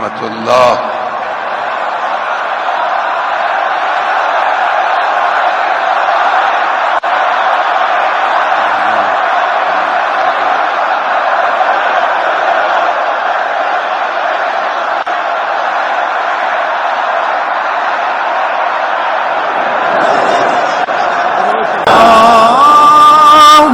रहमतुल्लाह।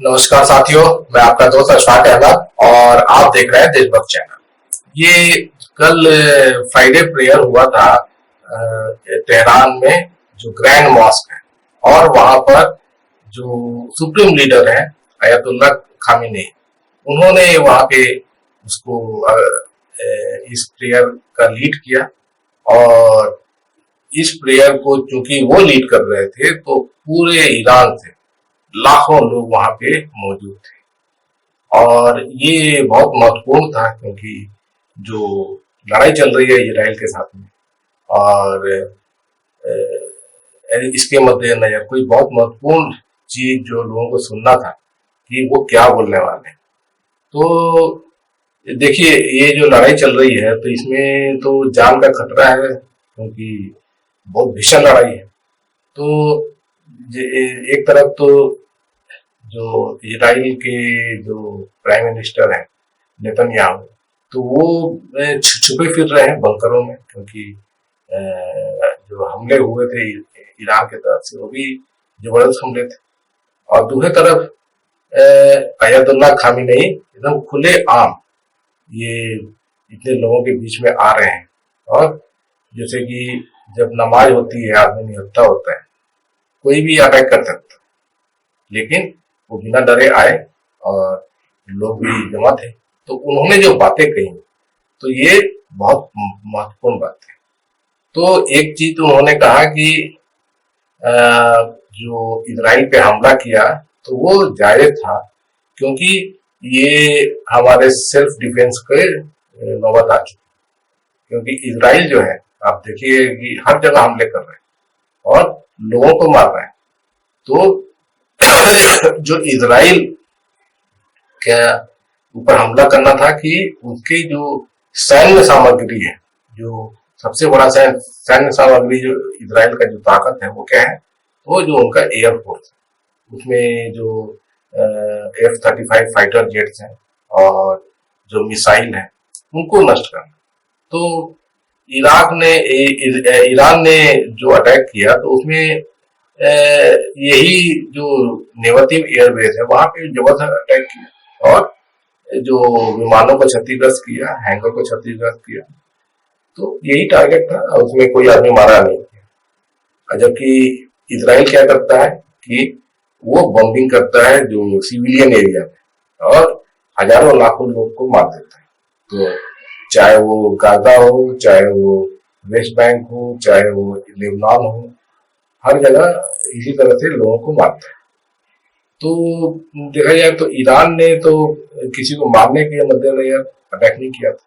नमस्कार साथियों, मैं आपका दोस्त अशफाक अहमद और आप देख रहे हैं देशभक्त चैनल। ये कल फ्राइडे प्रेयर हुआ था तेहरान में, जो ग्रैंड मॉस्क है, और वहां पर जो सुप्रीम लीडर है अयतुल्लाह खामेनी, उन्होंने वहां पे उसको इस प्रेयर का लीड किया। और इस प्रेयर को चूंकि वो लीड कर रहे थे तो पूरे ईरान से लाखों लोग वहां पे मौजूद थे। और ये बहुत महत्वपूर्ण था क्योंकि जो लड़ाई चल रही है इजराइल के साथ में, और इसके मद्देनजर कोई बहुत महत्वपूर्ण चीज जो लोगों को सुनना था कि वो क्या बोलने वाले हैं। तो देखिए, ये जो लड़ाई चल रही है तो इसमें तो जान का खतरा है क्योंकि बहुत भीषण लड़ाई है। तो एक तरफ तो जो इजराइल के जो प्राइम मिनिस्टर हैं नेतन्याहू, तो वो छुपे फिर रहे हैं बंकरों में, क्योंकि जो हमले हुए थे ईरान की तरफ से वो भी जबरदस्त हमले थे। और दूसरी तरफ अयतुल्लाह खामेनी एकदम खुले आम ये इतने लोगों के बीच में आ रहे हैं। और जैसे कि जब नमाज होती है, आदमी निहत्था होता है, कोई भी अटैक कर सकता, लेकिन वो बिना डरे आए और लोग भी जमा थे। तो उन्होंने जो बातें कही तो ये बहुत महत्वपूर्ण बात है। तो एक चीज तो उन्होंने कहा कि जो इजराइल पे हमला किया तो वो जायज था, क्योंकि ये हमारे सेल्फ डिफेंस के नौबत आ चुकी। क्योंकि इजराइल जो है, आप देखिए कि हर जगह हमले कर रहे हैं और लोगों को मार रहे हैं। तो जो इजराइल के ऊपर हमला करना था कि उसकी जो सैन्य सामग्री है, जो सबसे बड़ा सैन्य सामग्री जो इजराइल का जो ताकत है वो क्या है, वो जो उनका एयरफोर्स है, उसमें जो F-35 फाइटर जेट्स हैं और जो मिसाइल है उनको नष्ट करना। तो ईरान ने जो अटैक किया तो उसमें यही जो नेवातिव एयरबेस है वहां पे जबरदस्त अटैक किया और जो विमानों को क्षतिग्रस्त किया, हैंगर को क्षतिग्रस्त किया। तो यही टारगेट था और उसमें कोई आदमी मारा नहीं किया। जबकि इजराइल क्या करता है कि वो बॉम्बिंग करता है जो सिविलियन एरिया में और हजारों लाखों लोग को मार देता है। तो चाहे वो गाजा हो, चाहे वो वेस्ट बैंक हो, चाहे वो लेबनान हो, हर जगह इसी तरह से लोगों को मारता है। तो देखा जाए तो ईरान ने तो किसी को मारने के मद्देनजर अटैक नहीं किया था,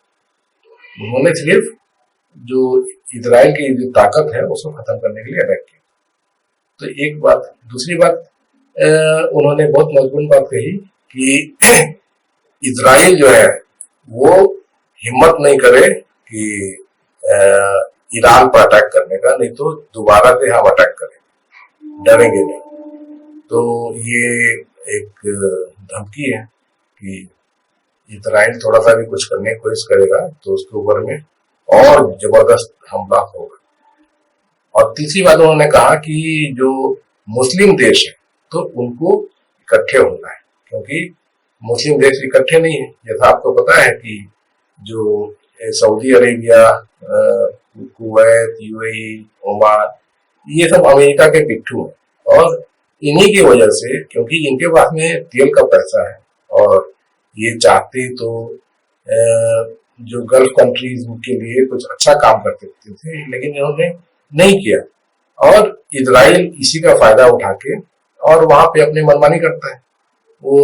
उन्होंने सिर्फ जो इजराइल की जो ताकत है उसको खत्म करने के लिए अटैक किया। तो एक बात। दूसरी बात, उन्होंने बहुत महत्वपूर्ण बात कही कि इजराइल जो है वो हिम्मत नहीं करे कि ईरान पर अटैक करने का, नहीं तो दोबारा से हम अटैक करेंगे, डरेंगे नहीं। तो ये एक धमकी है कि इजराइल थोड़ा सा भी कुछ करने की कोशिश करेगा तो उसके ऊपर में और जबरदस्त हमला होगा। और तीसरी बात उन्होंने कहा कि जो मुस्लिम देश है तो उनको इकट्ठे होना है, क्योंकि मुस्लिम देश इकट्ठे नहीं है। जैसा आपको पता है कि जो Saudi Arabia, Kuwait, UAE, Oman, ये सब अमेरिका के पिट्ठू हैं, और इन्हीं की वजह से, क्योंकि इनके पास में तेल का पैसा है और ये चाहते तो जो गल्फ कंट्रीज के लिए कुछ अच्छा काम कर सकते थे, लेकिन इन्होंने नहीं किया। और इजराइल इसी का फायदा उठा के और वहां पे अपनी मनमानी करता है। वो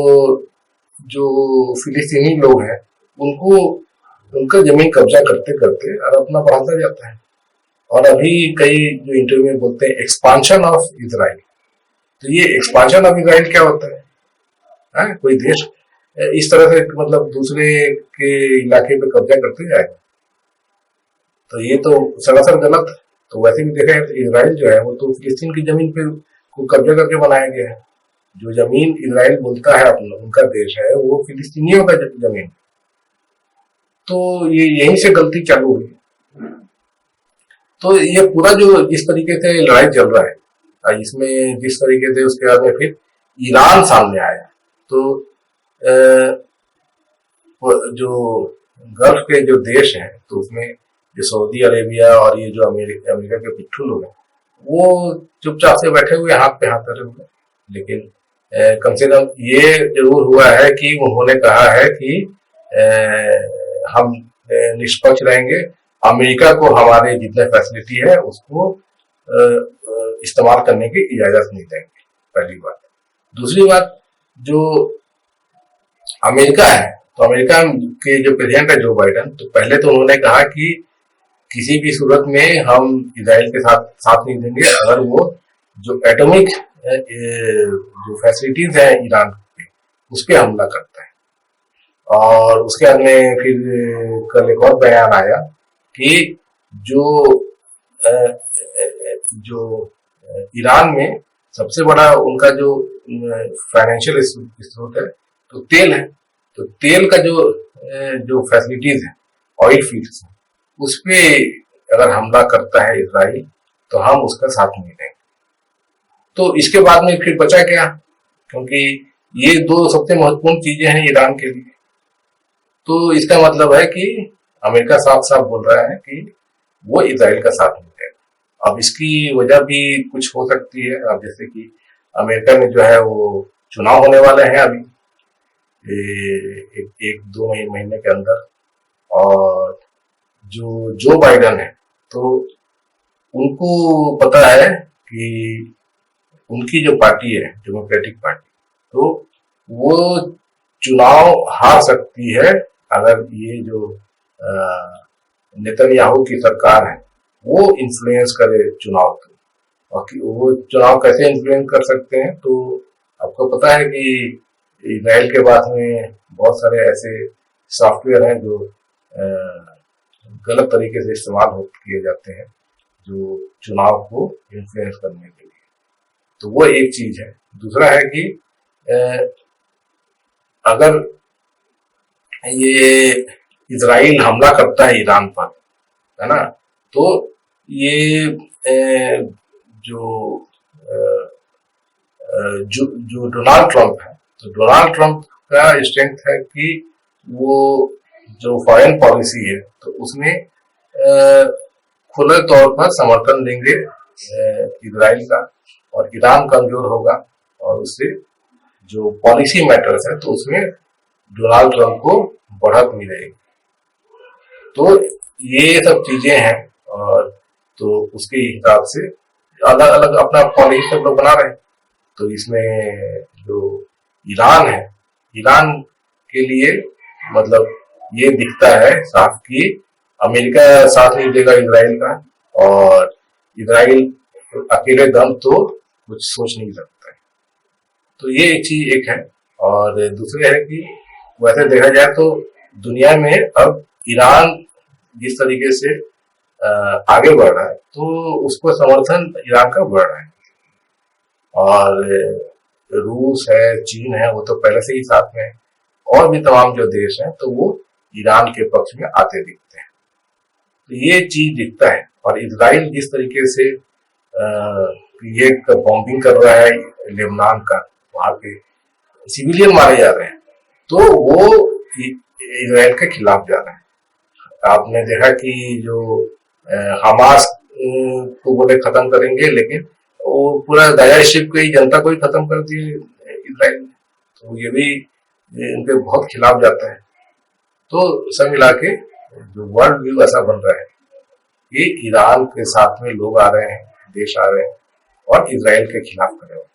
जो फिलिस्तीनी लोग हैं उनको उनका जमीन कब्जा करते करते और अपना बढ़ाता जाता है। और अभी कई जो इंटरव्यू में बोलते हैं एक्सपांशन ऑफ इजराइल, तो ये एक्सपांशन ऑफ इजराइल क्या होता है? कोई देश इस तरह से मतलब दूसरे के इलाके पे कब्जा करते जाएगा, तो ये तो सरासर गलत है। तो वैसे भी देखा है तो इजराइल जो है वो तो फिलिस्तीन की जमीन पे को कब्जा करके बनाया गया है। जो जमीन इजराइल बोलता है अपना उनका देश है, वो फिलिस्तीनियों का जमीन। तो ये यहीं से गलती चालू हुई। तो ये पूरा जो जिस तरीके से लड़ाई चल रहा है, इसमें जिस तरीके से उसके बाद में फिर ईरान सामने आया, तो जो गल्फ के जो देश हैं, तो उसमें जो सऊदी अरेबिया और ये जो अमेरिका के पिट्ठू लोग हैं, वो चुपचाप से बैठे हुए हाथ पे हाथ धरे हुए। लेकिन कम से कम ये जरूर हुआ है कि उन्होंने कहा है कि हम निष्पक्ष रहेंगे, अमेरिका को हमारे जितने फैसिलिटी है उसको इस्तेमाल करने की इजाजत नहीं देंगे, पहली बात। दूसरी बात, जो अमेरिका है, तो अमेरिका के जो प्रेसिडेंट है जो बाइडन, तो पहले तो उन्होंने कहा कि किसी भी सूरत में हम इजराइल के साथ नहीं देंगे अगर वो जो एटॉमिक जो फैसिलिटीज है ईरान पे उस पर हमला करता है। और उसके बाद में फिर कल एक और बयान आया कि जो ईरान में सबसे बड़ा उनका जो फाइनेंशियल स्रोत है तो तेल है, तो तेल का जो फैसिलिटीज है, ऑयल फील्ड्स, उस पे अगर हमला करता है इजराइल तो हम उसका साथ नहीं देंगे। तो इसके बाद में फिर बचा क्या, क्योंकि ये दो सबसे महत्वपूर्ण चीजें हैं ईरान के लिए। तो इसका मतलब है कि अमेरिका साफ साफ बोल रहा है कि वो इजराइल का साथ नहीं देगा। अब इसकी वजह भी कुछ हो सकती है। अब जैसे कि अमेरिका में जो है वो चुनाव होने वाले हैं अभी एक दो महीने के अंदर, और जो बाइडन है तो उनको पता है कि उनकी जो पार्टी है डेमोक्रेटिक पार्टी, तो वो चुनाव हार सकती है अगर ये जो नेतन्याहू की सरकार है वो इन्फ्लुएंस करे चुनाव को। और वो चुनाव कैसे इन्फ्लुएंस कर सकते हैं, तो आपको पता है कि इजराइल के बाद में बहुत सारे ऐसे सॉफ्टवेयर हैं जो गलत तरीके से इस्तेमाल किए जाते हैं जो चुनाव को इन्फ्लुएंस करने के लिए। तो वो एक चीज है। दूसरा है कि अगर ये इजराइल हमला करता है ईरान पर, है ना, तो ये जो डोनाल्ड ट्रंप है, तो डोनाल्ड ट्रंप का स्ट्रेंथ है कि वो जो फॉरेन पॉलिसी है तो उसमें खुले तौर पर समर्थन देंगे इजराइल का, और ईरान कमजोर होगा और उससे जो पॉलिसी मैटर्स है तो उसमें डोनाल्ड ट्रंप को बढ़त मिलेगी। तो ये सब चीजें हैं, और तो उसके हिसाब से अलग अलग अपना पॉलिसी सब लोग बना रहे हैं। तो इसमें जो ईरान है, ईरान के लिए मतलब ये दिखता है साफ कि अमेरिका साथ नहीं देगा इजराइल का, और इजराइल अकेले दम तो कुछ सोच नहीं सकता है। तो ये एक चीज एक है। और दूसरी है कि वैसे देखा जाए तो दुनिया में अब ईरान जिस तरीके से आगे बढ़ रहा है तो उसको समर्थन ईरान का बढ़ रहा है। और रूस है, चीन है, वो तो पहले से ही साथ में है, और भी तमाम जो देश हैं तो वो ईरान के पक्ष में आते दिखते हैं। तो ये चीज दिखता है। और इजराइल जिस तरीके से ये बॉम्बिंग कर रहा है लेबनान का, वहां पे सिविलियन मारे जा रहे हैं, तो वो इजराइल के खिलाफ जा रहे हैं। आपने देखा कि जो हमास को बोले खत्म करेंगे, लेकिन वो पूरा गाजा स्ट्रिप की जनता को ही खत्म कर दिए इजराइल ने, तो ये भी इनके बहुत खिलाफ जाता है। तो सब मिला के जो वर्ल्ड व्यू ऐसा बन रहा है कि ईरान के साथ में लोग आ रहे हैं, देश आ रहे हैं और इजराइल के खिलाफ खड़े हो।